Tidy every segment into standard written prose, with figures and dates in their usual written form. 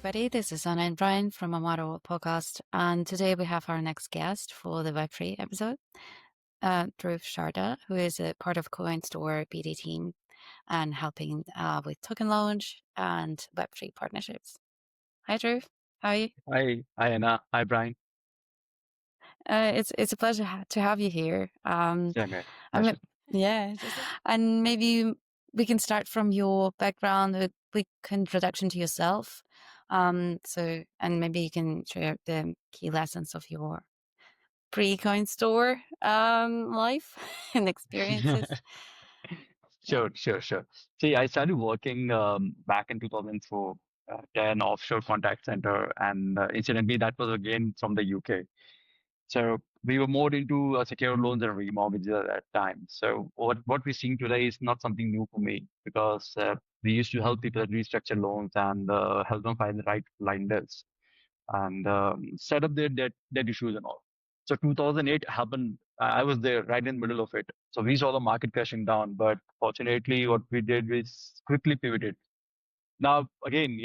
everybody. This is Anna and Brian from Amata World podcast. And today we have our next guest for the Web3 episode, Dhruv Sharda, who is a part of Coinstore BD team and helping with token launch and Web3 partnerships. Hi, Dhruv. How are you? Hi, Anna. Hi, Brian. It's a pleasure to have you here. Same here. I'm, Pleasure. yeah, and maybe we can start from your background, a quick introduction to yourself. And maybe you can share the key lessons of your pre-coin store life and experiences. Sure. See, I started working back in 2004, 10 offshore contact center, and incidentally, that was again from the UK. So we were more into secured loans and remortgages at that time. So what we're seeing today is not something new for me because we used to help people restructure loans and help them find the right lenders and set up their debt issues and all. So 2008 happened. I was there right in the middle of it. So we saw the market crashing down, but fortunately, what we did was quickly pivoted. Now, again,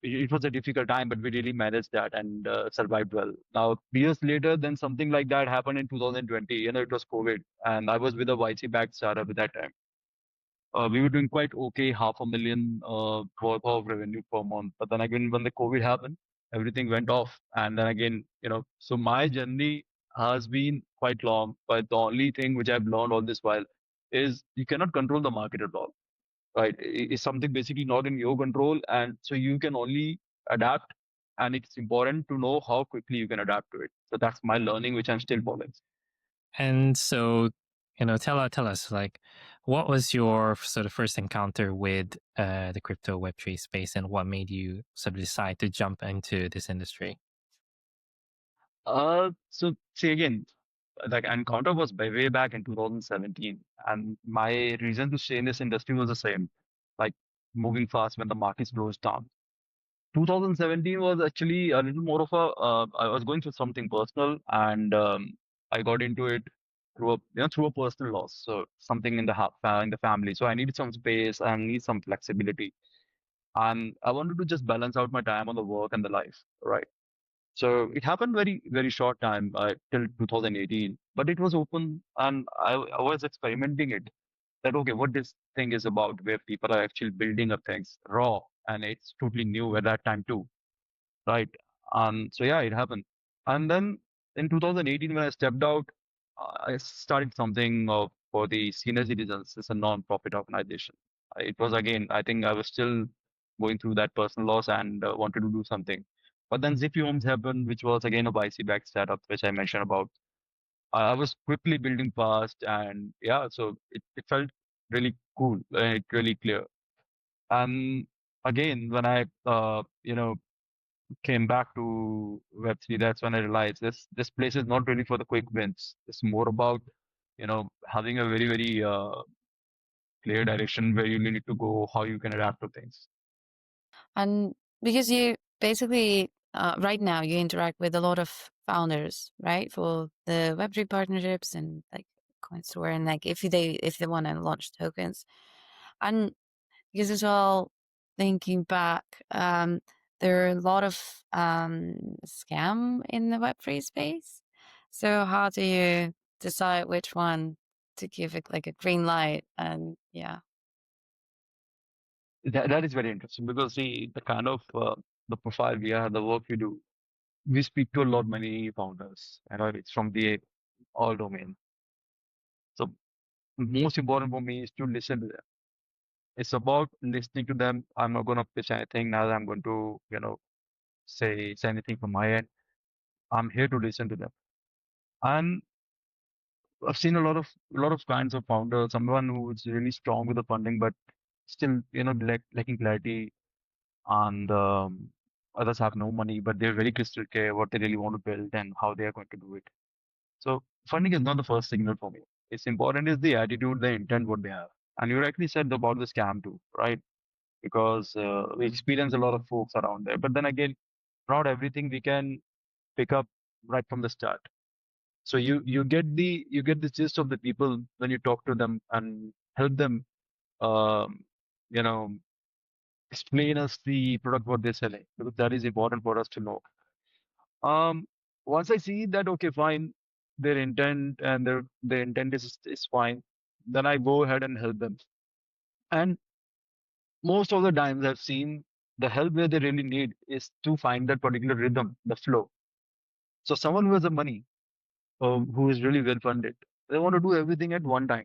it was a difficult time, but we really managed that and survived well. Now, years later, then something like that happened in 2020. It was COVID, and I was with a YC-backed startup at that time. We were doing quite okay, 500,000 worth of revenue per month. But then again, when the COVID happened, everything went off. And then again, so my journey has been quite long. But the only thing which I've learned all this while is you cannot control the market at all, right? It's something basically not in your control. And so you can only adapt. And it's important to know how quickly you can adapt to it. So that's my learning, which I'm still following. And so, tell us, like, what was your sort of first encounter with the crypto Web3 space, and what made you sort of decide to jump into this industry? So see again, like Encounter was way back in 2017, and my reason to stay in this industry was the same, like moving fast when the market slows down. 2017 was actually a little more of a, I was going through something personal, and I got into it through a personal loss. So something in the family. So I needed some space and need some flexibility, and I wanted to just balance out my time on the work and the life, right? So it happened very short time till 2018, but it was open and I was experimenting it that, okay, what this thing is about where people are actually building up things raw and it's totally new at that time too, right? So yeah, it happened. And then in 2018, when I stepped out, I started something for the senior citizens. It's a non-profit organization. It was again, I think I was still going through that personal loss and wanted to do something. But then Zippy Homes happened, which was again a YC-backed startup, which I mentioned about. I was quickly building fast, and yeah, so it felt really cool, it really clear. And again, when I came back to Web3, that's when I realized this place is not really for the quick wins. It's more about having a very clear direction where you need to go, how you can adapt to things. And because you basically, right now, you interact with a lot of founders, right, for the Web3 partnerships and like Coinstore, and like if they want to launch tokens, and because as well, thinking back, there are a lot of scam in the Web3 space. So how do you decide which one to give it like a green light? And yeah. That is very interesting because the kind of the profile we are, the work we do, we speak to a lot many founders, and it's from the all domain. So most important for me is to listen to them. It's about listening to them. I'm not going to pitch anything now. I'm going to say anything from my end. I'm here to listen to them. And I've seen a lot of kinds of founders. Someone who is really strong with the funding, but still lacking clarity, and others have no money, but they're very crystal clear what they really want to build and how they are going to do it. So funding is not the first signal for me. It's important is the attitude, the intent, what they have. And you rightly said about the scam too, right? Because we experience a lot of folks around there. But then again, not everything we can pick up right from the start. So you get the gist of the people when you talk to them and help them, um, you know, explain us the product what they're selling, because that is important for us to know. Once I see that, okay, fine, their intent and their intent is fine, then I go ahead and help them. And most of the times I've seen the help where they really need is to find that particular rhythm, the flow. So someone who has the money, who is really well funded, they want to do everything at one time.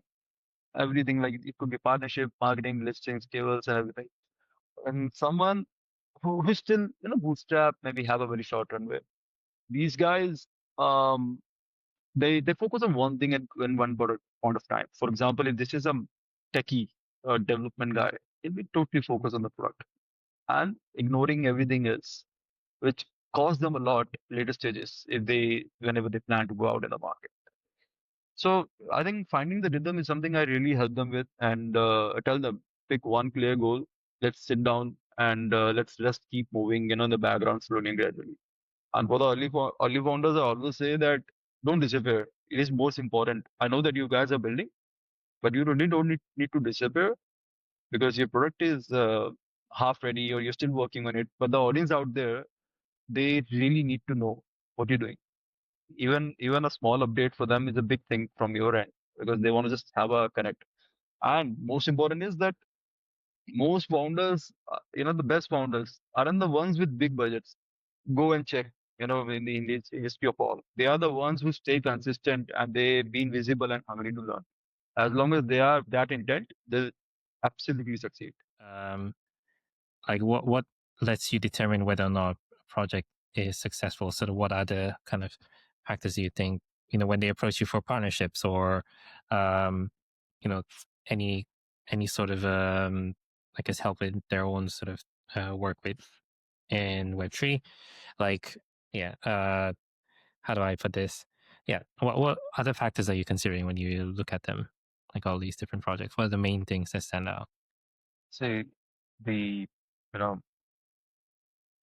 Everything, like it could be partnership, marketing, listings, cables, and everything. And someone who is still, bootstrap, maybe have a very short runway. These guys, um, they focus on one thing at in one point of time. For example, if this is a techie development guy, he'll be totally focused on the product and ignoring everything else, which costs them a lot later stages if whenever they plan to go out in the market. So I think finding the rhythm is something I really help them with, and I tell them, pick one clear goal. Let's sit down and let's just keep moving, in the background slowly and gradually. And for the early founders, I always say that don't disappear. It is most important. I know that you guys are building, but you don't need to disappear, because your product is half ready or you're still working on it. But the audience out there, they really need to know what you're doing. Even a small update for them is a big thing from your end, because they want to just have a connect. And most important is that most founders, the best founders aren't the ones with big budgets. Go and check, in the history of all. They are the ones who stay consistent and they've been visible and hungry to learn. As long as they are that intent, they'll absolutely succeed. Um, like what lets you determine whether or not a project is successful? Sort of what are the kind of factors you think, when they approach you for partnerships or, you know, any sort of, I guess, help with their own sort of work with in Web3? Like, yeah, how do I put this? Yeah, what other factors are you considering when you look at them, like all these different projects? What are the main things that stand out? So the, you know,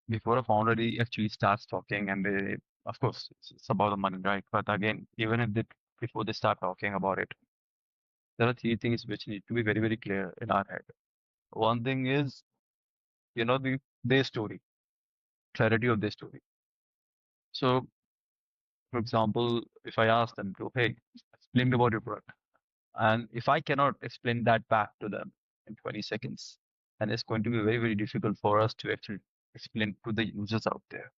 before a founder actually starts talking, and they, of course, it's about the money, right? But again, even if before they start talking about it, there are three things which need to be very, very clear in our head. One thing is, their story, clarity of their story. So, for example, if I ask them to, hey, explain me about your product, and if I cannot explain that back to them in 20 seconds, then it's going to be very, very difficult for us to actually explain to the users out there,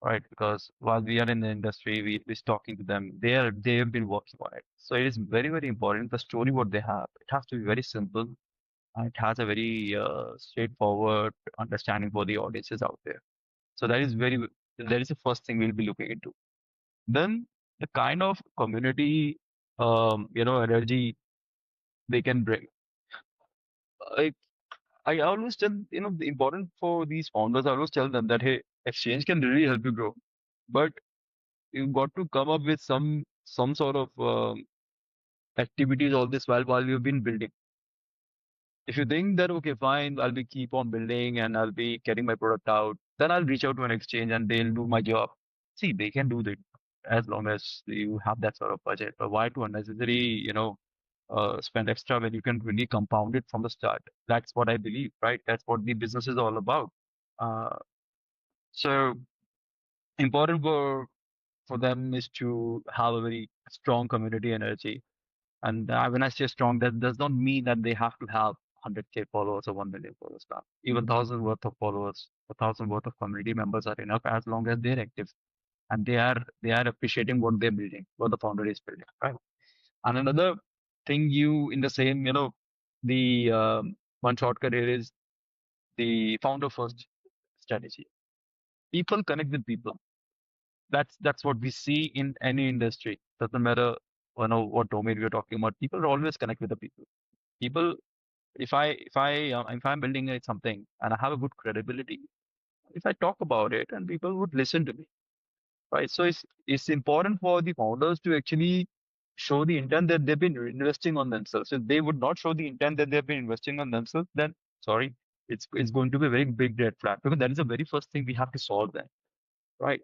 right? Because while we are in the industry, we're talking to them. They have been working on it. So it is very, very important. The story what they have, it has to be very simple, and it has a very straightforward understanding for the audiences out there. So that is the first thing we'll be looking into. Then the kind of community, energy they can bring. I I always tell, the important for these founders, I always tell them that, hey, exchange can really help you grow, but you've got to come up with some sort of activities all this while you've been building. If you think that, okay, fine, I'll be keep on building and I'll be getting my product out, then I'll reach out to an exchange and they'll do my job. See, they can do that as long as you have that sort of budget. But why to unnecessary, spend extra when you can really compound it from the start? That's what I believe, right? That's what the business is all about. Uh, so important for them is to have a very strong community energy. And when I say strong, that does not mean that they have to have 100K followers or 1 million followers. Now, even 1,000 worth of followers, 1,000 worth of community members are enough, as long as they're active and they are appreciating what they're building, what the founder is building. Right. And another thing, in the same, the one shortcut here is the founder first strategy. People connect with people. That's what we see in any industry. Doesn't matter, what domain we're talking about. People always connect with the people. People, if I'm building something and I have a good credibility, if I talk about it and people would listen to me, right? So it's important for the founders to actually show the intent that they've been investing on themselves. If they would not show the intent that they've been investing on themselves, then sorry, it's going to be a very big red flag, because that is the very first thing we have to solve then, right?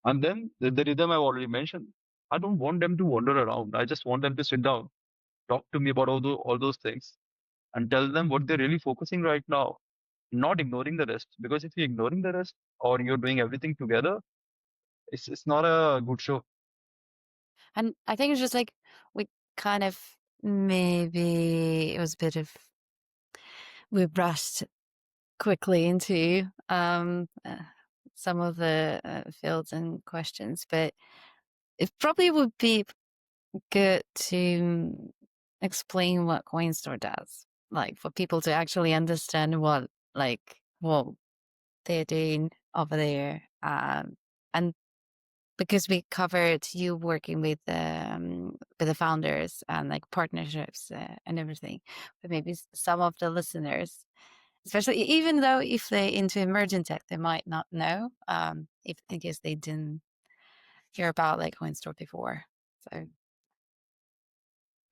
And then the rhythm I've already mentioned. I don't want them to wander around. I just want them to sit down, talk to me about all those things, and tell them what they're really focusing right now. not ignoring the rest. Because if you're ignoring the rest or you're doing everything together, it's not a good show. And I think it's just like we kind of maybe it was a bit of we brushed quickly into some of the fields and questions, but it probably would be good to explain what Coinstore does, like for people to actually understand what they're doing over there, and because we covered you working with the founders and like partnerships and everything, but maybe some of the listeners, especially even though if they're into emerging tech, they might not know, if in case they didn't hear about like Coinstore before.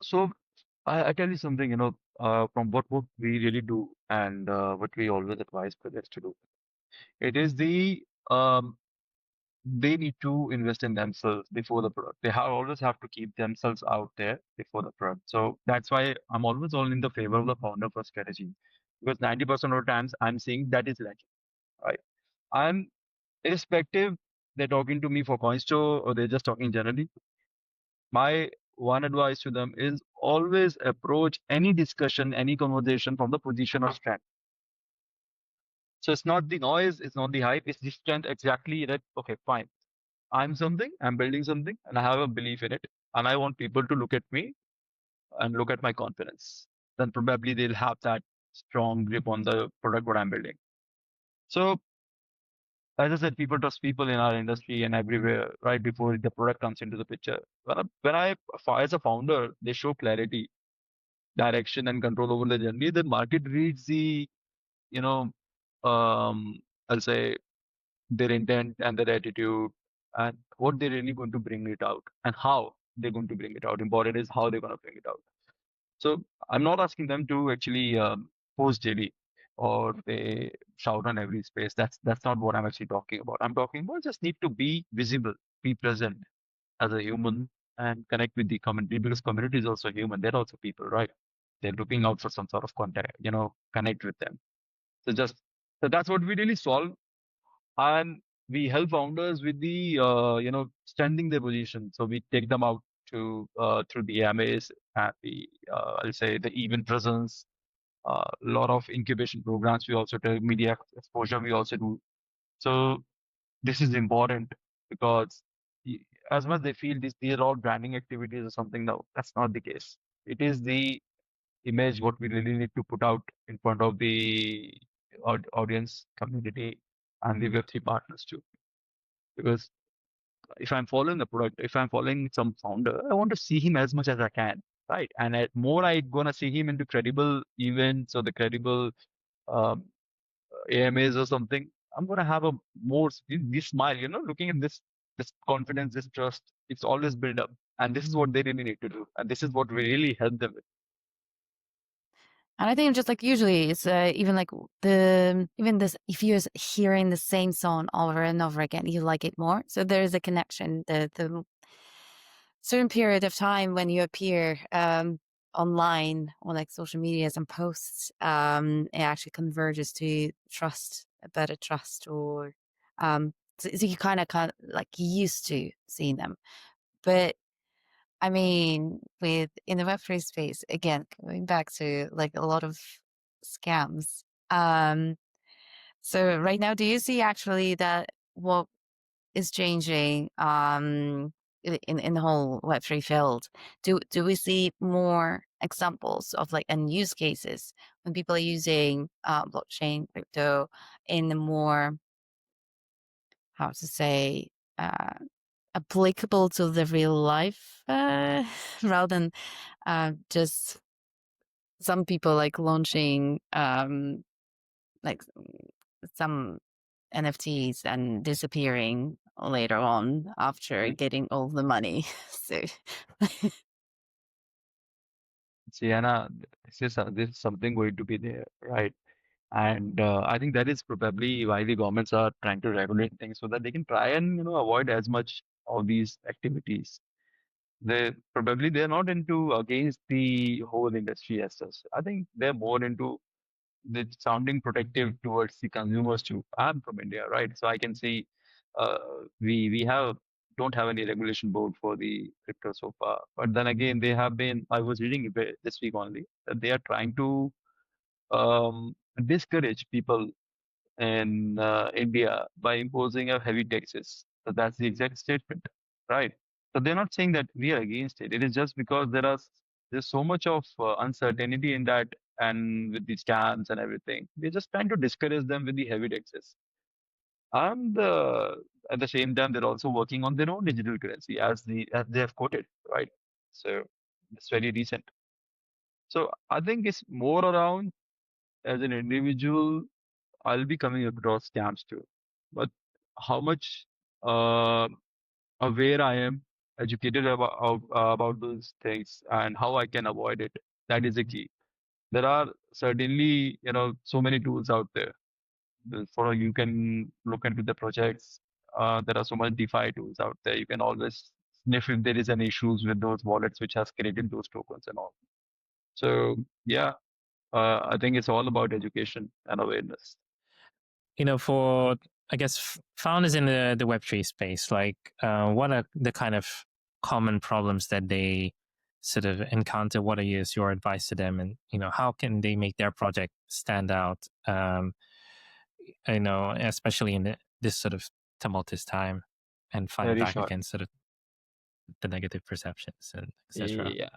So I tell you something, from what we really do and what we always advise projects to do. It is they need to invest in themselves before the product. They always have to keep themselves out there before the product. So that's why I'm always all in the favor of the founder first strategy, because 90% of the times I'm seeing that is lacking. Right? I'm irrespective they're talking to me for Coinstore or they're just talking generally. My one advice to them is always approach any discussion, any conversation from the position of strength. So it's not the noise, it's not the hype, it's the strength exactly that, okay, fine. I'm building something, and I have a belief in it, and I want people to look at me and look at my confidence. Then probably they'll have that strong grip on the product what I'm building. So, as I said, people trust people in our industry and everywhere right before the product comes into the picture. As a founder, they show clarity, direction, and control over the journey. The market reads you know, um, I'll say their intent and their attitude and what they're really going to bring it out and how they're going to bring it out. Important is how they're going to bring it out. So I'm not asking them to actually post daily or they shout on every space. That's not what I'm actually talking about. I'm talking about just need to be visible, be present as a human and connect with the community because community is also human. They're also people, right? They're looking out for some sort of contact, connect with them. So that's what we really solve. And we help founders with the strengthening their position. So we take them out to through the AMAs and the I'll say the event presence, a lot of incubation programs. We also do media exposure. We also do. So this is important because as much they feel these are all branding activities or something. No, that's not the case. It is the image what we really need to put out in front of the audience community and the Web3 partners too. Because if I'm following the product, if I'm following some founder, I want to see him as much as I can, right? And at more I gonna see him into credible events or the credible um, AMAs or something. I'm gonna have a more this smile, looking at this confidence, this trust. It's always built up, and this is what they really need to do, and this is what we really help them with. And I think just like usually it's even like even this, if you're hearing the same song over and over again, you like it more. So there is a connection. The certain period of time when you appear online or like social medias and posts, it actually converges to trust, a better trust, or so you kind of like used to seeing them. But I mean, with in the Web3 space, again, going back to like a lot of scams. So right now, do you see actually that what is changing in the whole Web3 field? Do we see more examples of like and use cases when people are using blockchain crypto in the more, how to say, uh, applicable to the real life rather than just some people like launching like some NFTs and disappearing later on after getting all the money. So See, Anna, this is something going to be there, right? And I think that is probably why the governments are trying to regulate things so that they can try and avoid as much of these activities. They're not into against the whole industry as such. I think they're more into they're sounding protective towards the consumers too. I'm from India, right? So I can see we don't have any regulation board for the crypto so far. But then again, they have been. I was reading a bit this week only that they are trying to discourage people in India by imposing a heavy taxes. So that's the exact statement, right? So they're not saying that we are against it. It is just because there's so much of uncertainty in that, and with the scams and everything, they're just trying to discourage them with the heavy taxes. And at the same time, they're also working on their own digital currency as they have quoted, right? So it's very recent. So I think it's more around as an individual I'll be coming across scams too. But how much uh, aware I am, educated about those things, and how I can avoid it, that is the key. There are certainly, so many tools out there. For you can look into the projects. There are so much DeFi tools out there. You can always sniff if there is any issues with those wallets which has created those tokens and all. So yeah, I think it's all about education and awareness. For I guess founders in the Web3 space, like what are the kind of common problems that they sort of encounter? What is your advice to them, and how can they make their project stand out? Especially in this sort of tumultuous time, and fight Very back short. against sort of the negative perceptions and etc. Yeah.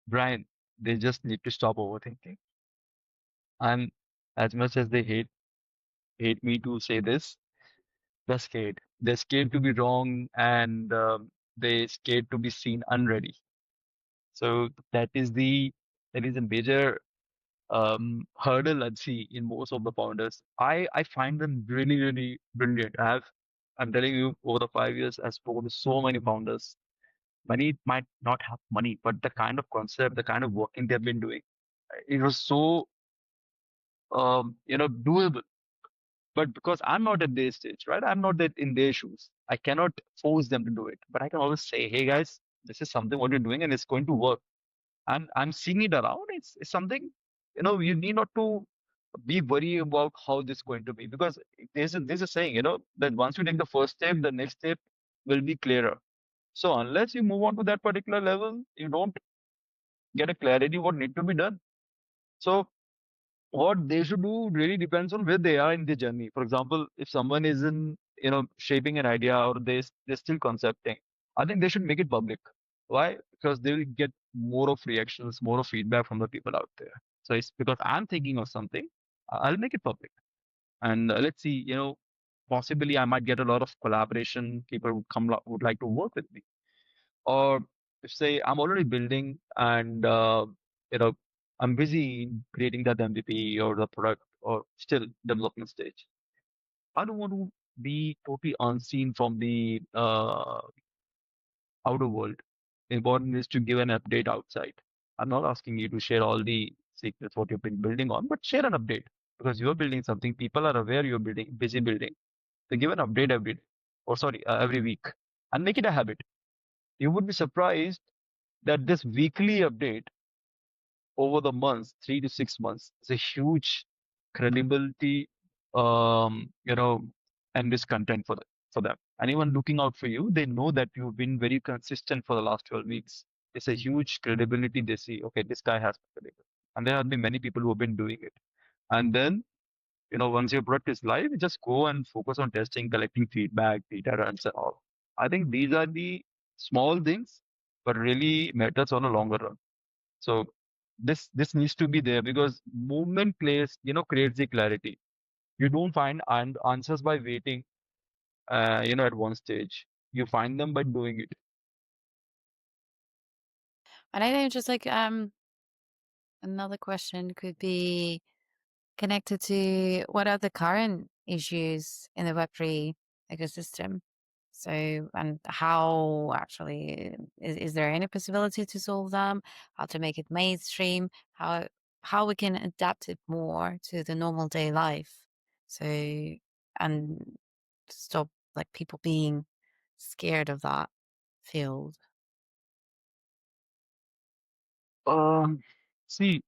Brian, they just need to stop overthinking. And as much as they hate me to say this, they're scared. They're scared to be wrong, and they're scared to be seen unready. So that is a major hurdle I'd see in most of the founders. I find them really, really brilliant. I'm telling you, over the 5 years, I've spoken to so many founders. Many might not have money, but the kind of concept, the kind of working they've been doing, it was so doable. But because I'm not at their stage, right? I'm not that in their shoes. I cannot force them to do it. But I can always say, hey guys, this is something what you're doing and it's going to work. And I'm seeing it around. It's something, you need not to be worried about how this is going to be. Because there's a saying, that once you take the first step, the next step will be clearer. So unless you move on to that particular level, you don't get a clarity what need to be done. So what they should do really depends on where they are in the journey. For example, if someone is in, shaping an idea or they're still concepting, I think they should make it public. Why? Because they will get more of reactions, more of feedback from the people out there. So it's because I'm thinking of something, I'll make it public. And let's see, possibly I might get a lot of collaboration. People would like to work with me. Or if say I'm already building and you know I'm busy in creating that MVP or the product or still development stage. I don't want to be totally unseen from the outer world. Important is to give an update outside. I'm not asking you to share all the secrets what you've been building on, but share an update because you're building something. People are aware you're busy building. So give an update every day, or sorry, every week, and make it a habit. You would be surprised that this weekly update over the months, 3 to 6 months, is a huge credibility, and this content for them. Anyone looking out for you, they know that you've been very consistent for the last 12 weeks. It's a huge credibility. They see, okay, this guy has credibility. And there have been many people who have been doing it. And then, once your product is live, you just go and focus on testing, collecting feedback, data runs and all. I think these are the small things, but really matters on a longer run. So this needs to be there because movement plays, creates the clarity. You don't find answers by waiting, at one stage. You find them by doing it. And I think just like another question could be connected to what are the current issues in the Web3 ecosystem? So, and how actually is there any possibility to solve them? How to make it mainstream? How we can adapt it more to the normal day life? So, and stop like people being scared of that field. Um, See,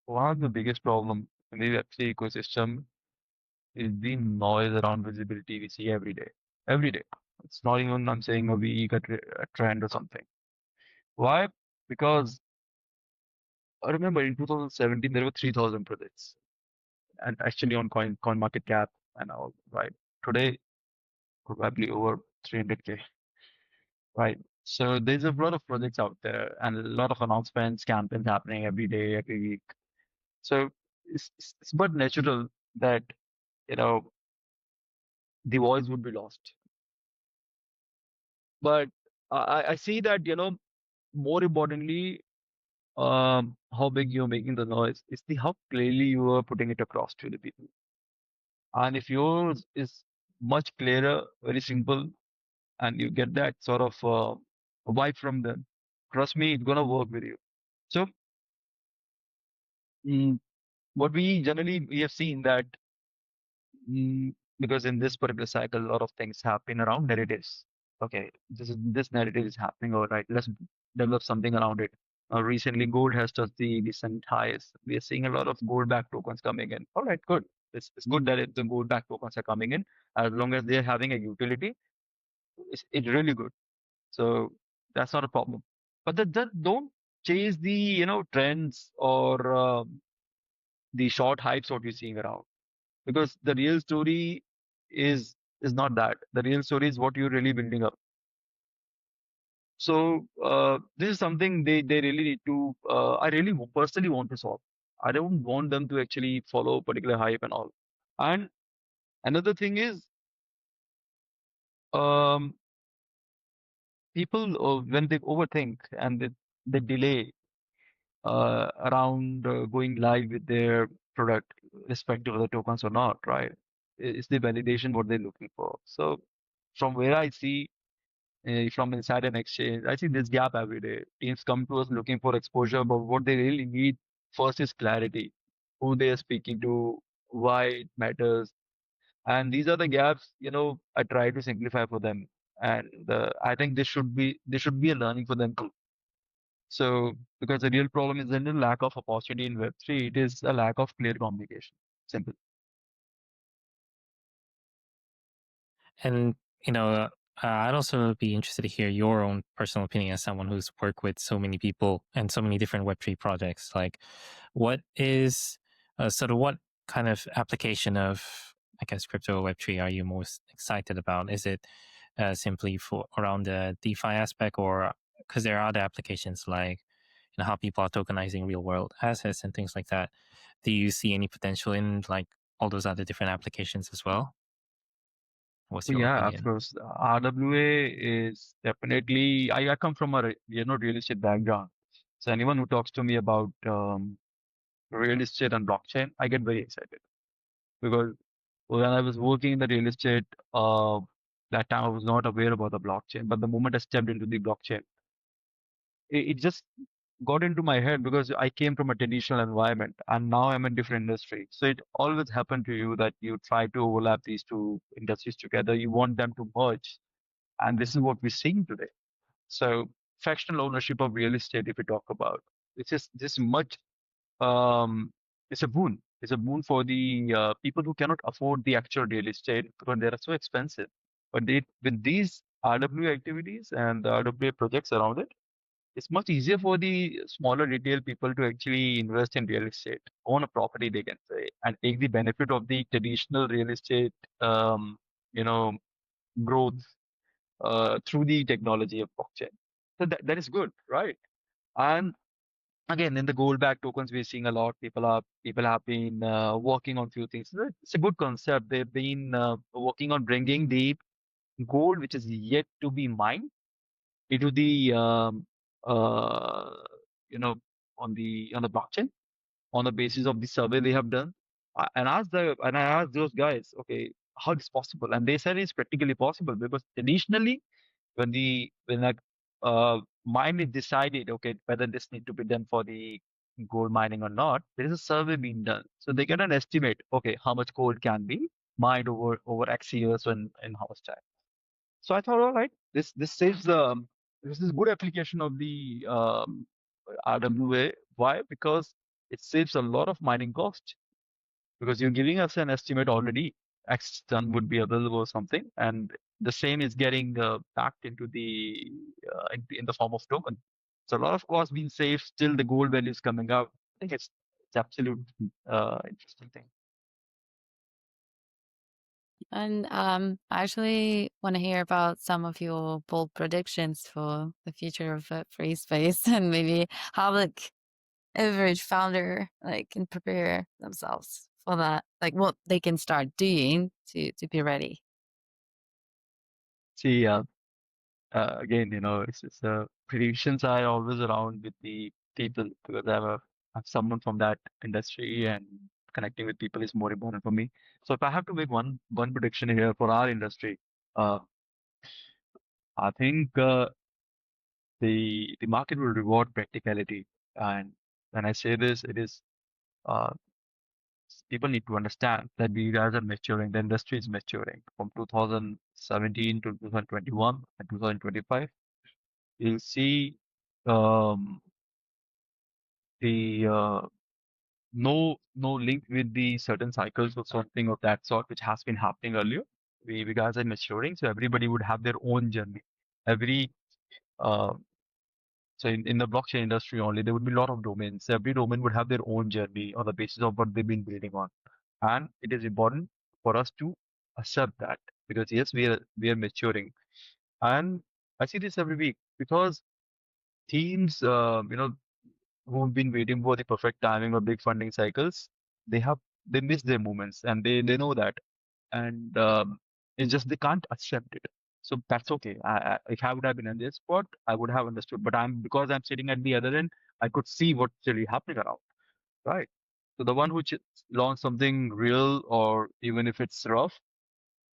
one of the biggest problem in the Web3 ecosystem is the noise around visibility we see every day. Every day. It's not even, I'm saying, a week, a trend or something. Why? Because I remember in 2017, there were 3,000 projects. And actually on coin market cap and all, right? Today, probably over 300K, right? So there's a lot of projects out there and a lot of announcements, campaigns happening every day, every week. So it's but natural that, you know, the voice would be lost. But I see that, more importantly, how big you're making the noise is the how clearly you are putting it across to the people. And if yours is much clearer, very simple, and you get that sort of vibe from them, trust me, it's gonna work with you. So mm, what we have seen that mm, because in this particular cycle, a lot of things happen around narratives. Okay, this narrative is happening. All right, let's develop something around it. Recently, gold has touched the recent highs. We are seeing a lot of gold-backed tokens coming in. All right, good. It's good that the gold-backed tokens are coming in as long as they're having a utility. It's really good. So that's not a problem. But don't chase the trends or the short hypes what you're seeing around because the real story is not that. The real story is what you're really building up. So this is something they really need to. I really personally want to solve. I don't want them to actually follow particular hype and all. And another thing is, um, people when they overthink and they delay around going live with their product, respective of the tokens or not, right? Is the validation what they're looking for? So from where I see from inside an exchange, I see this gap every day. Teams come to us looking for exposure, but what they really need first is clarity, who they are speaking to, why it matters, and these are the gaps. I try to simplify for them, and I think this should be a learning for them too. So, because the real problem isn't a lack of opportunity in Web3, it is a lack of clear communication. Simple. And I'd also be interested to hear your own personal opinion as someone who's worked with so many people and so many different Web3 projects. Like, what is sort of what kind of application of, I guess, crypto Web3 are you most excited about? Is it simply for around the DeFi aspect, or because there are other applications like how people are tokenizing real world assets and things like that? Do you see any potential in like all those other different applications as well? What's So your yeah, of opinion? course, RWA is definitely. I come from a real estate background, so anyone who talks to me about real estate and blockchain, I get very excited because when I was working in the real estate, uh, that time I was not aware about the blockchain. But the moment I stepped into the blockchain, it just got into my head because I came from a traditional environment and now I'm in different industry. So it always happened to you that you try to overlap these two industries together. You want them to merge. And this is what we're seeing today. So fractional ownership of real estate, if we talk about, it's just this much, um, it's a boon. It's a boon for the people who cannot afford the actual real estate because they are so expensive. But with these RWA activities and the RWA projects around it, it's much easier for the smaller retail people to actually invest in real estate, own a property, they can say, and take the benefit of the traditional real estate, um, you know, growth through the technology of blockchain. So that is good, right? And again, in the gold-backed tokens, we're seeing a lot. People have been working on few things. It's a good concept. They've been working on bringing the gold, which is yet to be mined, into the uh, you know on the blockchain on the basis of the survey they have done. I asked those guys, okay, how is possible? And they said it's practically possible because traditionally when like mine is decided, okay, whether this need to be done for the gold mining or not, there is a survey being done, so they get an estimate. Okay, how much gold can be mined over X years and in how much time. So I thought, all right, this saves this is good application of the RWA. Why? Because it saves a lot of mining cost because you're giving us an estimate already. X ton would be available or something, and the same is getting backed into in the form of token. So a lot of cost being saved. Still, the gold value is coming out. I think it's absolute interesting thing. And I actually want to hear about some of your bold predictions for the future of free space and maybe how like average founder like can prepare themselves for that, like what they can start doing to be ready. See, again, it's predictions are always around with the people because I'm someone from that industry and connecting with people is more important for me. So if I have to make one prediction here for our industry, uh, I think the market will reward practicality. And when I say this, it is uh, people need to understand that we guys are maturing. The industry is maturing from 2017 to 2021 and 2025. You'll see um, the no link with the certain cycles or something of that sort, which has been happening earlier. We guys are maturing, so everybody would have their own journey. Every uh, so in the blockchain industry only, there would be a lot of domains. Every domain would have their own journey on the basis of what they've been building on, and it is important for us to accept that because yes, we are maturing, and I see this every week because teams, who've been waiting for the perfect timing or big funding cycles, they have they miss their moments and they know that, and it's just they can't accept it. So that's okay. If I would have been in this spot, I would have understood. But because I'm sitting at the other end, I could see what's really happening around, right? So the one who launched something real, or even if it's rough,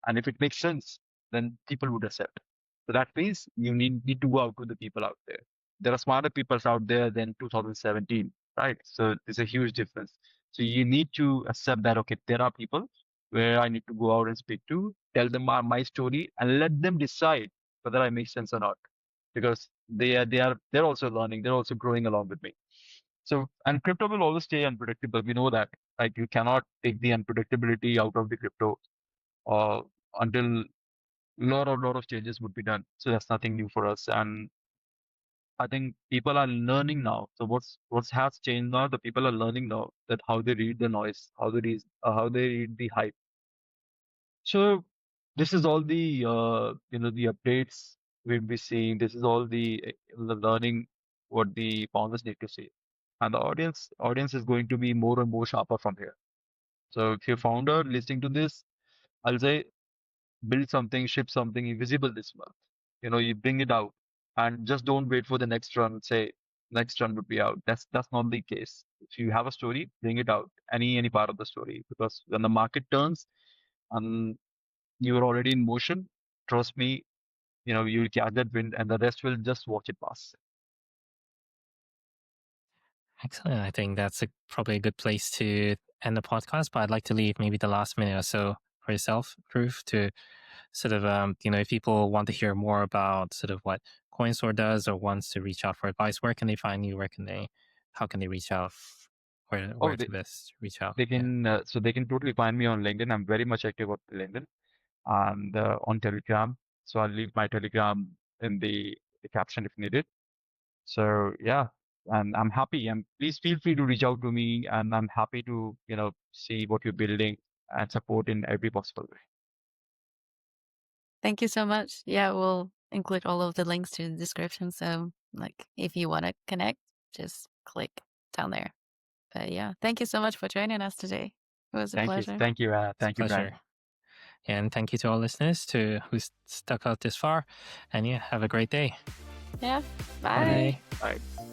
and if it makes sense, then people would accept. So that means you need to go out to the people out there. There are smarter people out there than 2017, right? So there's a huge difference. So you need to accept that, okay, there are people where I need to go out and speak to, tell them my story, and let them decide whether I make sense or not. Because they're also learning, they're also growing along with me. So, and crypto will always stay unpredictable. We know that. Like you cannot take the unpredictability out of the crypto uh, until lot of changes would be done. So that's nothing new for us. And I think people are learning now. So what's has changed now? The people are learning now that how they read the noise, how they read the hype. So this is all the the updates we'll be seeing. This is all the learning what the founders need to see, and the audience is going to be more and more sharper from here. So if you're founder listening to this, I'll say build something, ship something invisible this month. You bring it out and just don't wait for the next run. Say next run would be out. That's not the case. If you have a story, bring it out. Any part of the story, because when the market turns and you are already in motion, trust me, you'll catch that wind and the rest will just watch it pass. Excellent. I think that's probably a good place to end the podcast, but I'd like to leave maybe the last minute or so for yourself, Dhruv, to sort of, if people want to hear more about sort of what Coinstore does or wants to reach out for advice, where can they find you? How can they reach out? Where Oh, to best reach out? they can, so they can totally find me on LinkedIn. I'm very much active on LinkedIn and on Telegram. So I'll leave my Telegram in the caption if needed. So yeah, and I'm happy. And please feel free to reach out to me, and I'm happy to see what you're building and support in every possible way. Thank you so much. Yeah, we'll include all of the links to the description. So like if you want to connect, just click down there. But yeah, thank you so much for joining us today. It was a pleasure. Thank you, thank you, Brian. Pleasure. And thank you to all listeners who stuck out this far. And yeah, have a great day. Yeah. Bye. Bye. Bye.